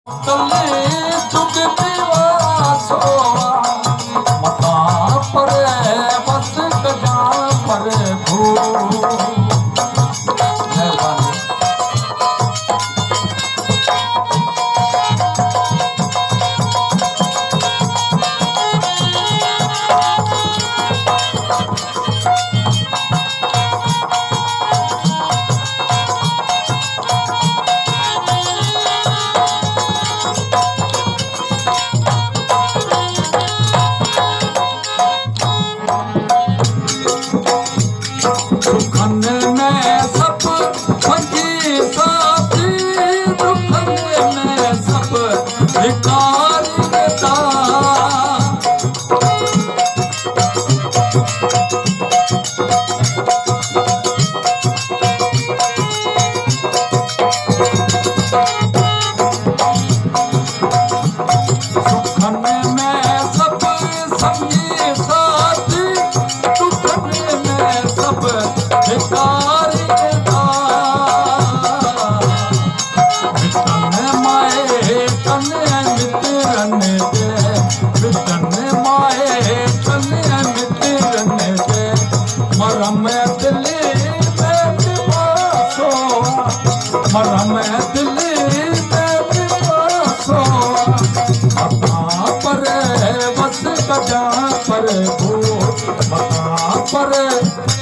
कले जुग दिवासो मता पर बस कजा पर भू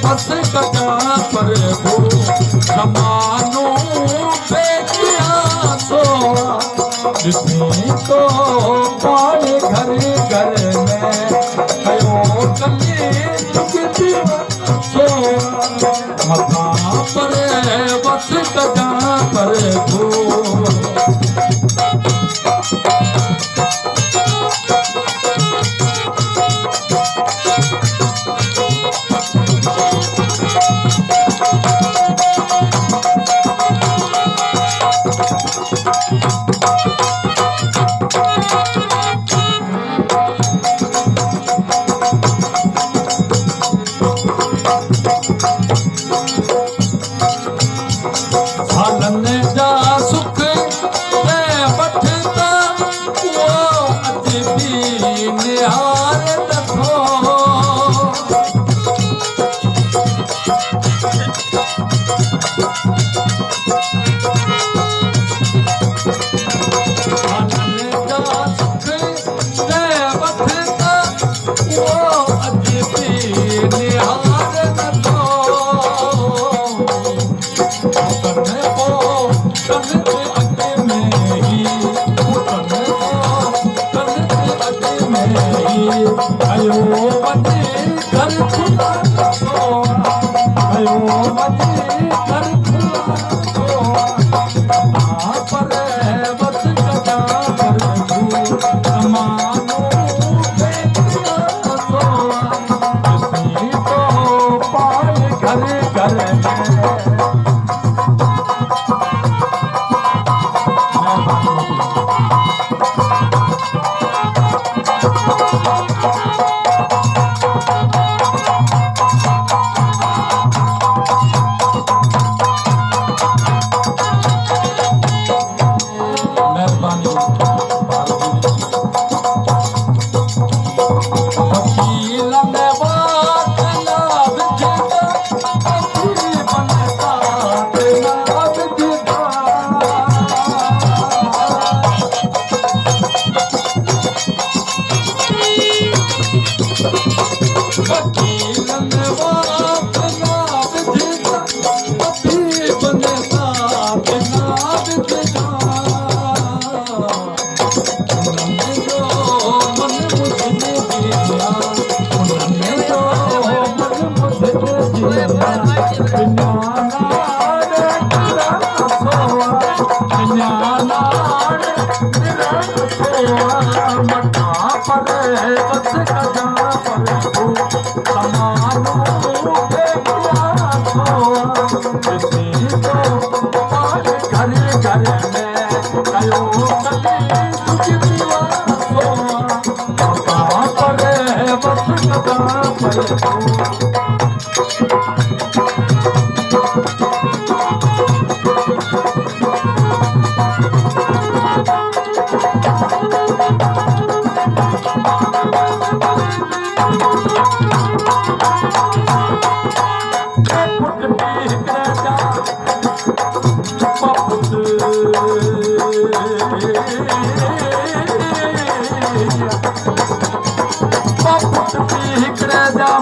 बस कजा पर भू जमानो बेटिया सोआ जिसमें तो पाए घर घर में कयो कले जुगती सोआ मथा पर बस कजा पर भू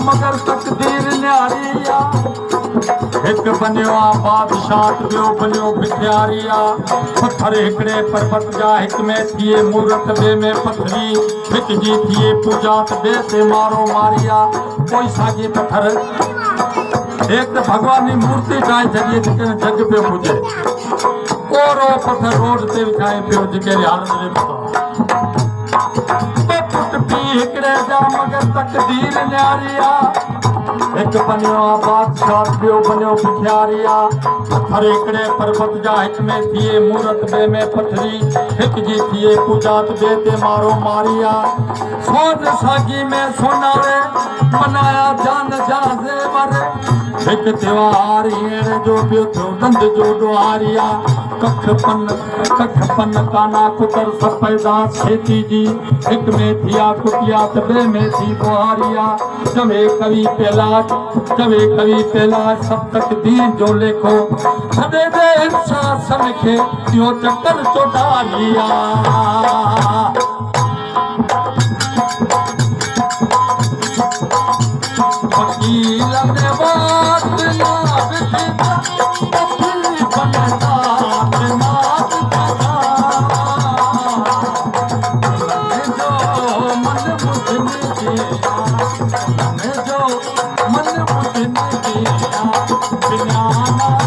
मगर तकदीर न्यारिया एक बनियो बादशाह ॿियो बनियो भिखारिया पत्थर हिकिड़े पर्वत जा हिक में थिए मूरत ॿिए में पथरी हिक जी थिए पूजा त ॿिए ते मारो मारिया कोई साॻी पत्थर एक त भगवान जी मूर्ति ठाहे छॾी जंहिं जग पियो पूॼे ओरो पत्थर रोड ते विछाए पियो जहिड़ी हालत में पुट पीउ हिकिड़े जा मगर तकदीर न्यारिया एक बनियो बादशाह ॿियो बनियो भिखारिया पत्थर हिकिड़े पर्वत जा हिक में थिए मूरत ॿिए में पथरी हिक जी थिए पूजा त ॿिए ते मारो मारिया सोज साॻी में सोनारे मनाया जान जा ज़ेवर हिक त्योहार हींअर जो ॿियो थियो ॾंद जो ॾुहारिया कख पन काना कुतर सफ़ेदा खेती जी हिक में थिया कुटिया त ॿिए में थी बुहारिया चवे कवि पहलाज सब तकदीर जो लेखो छॾे दे इंसान खे इहो चक्कर चोटालिया वकील ने बात ना बिठा बनता ना बिठा जो मन बुझने जो मन बुझने बिना ना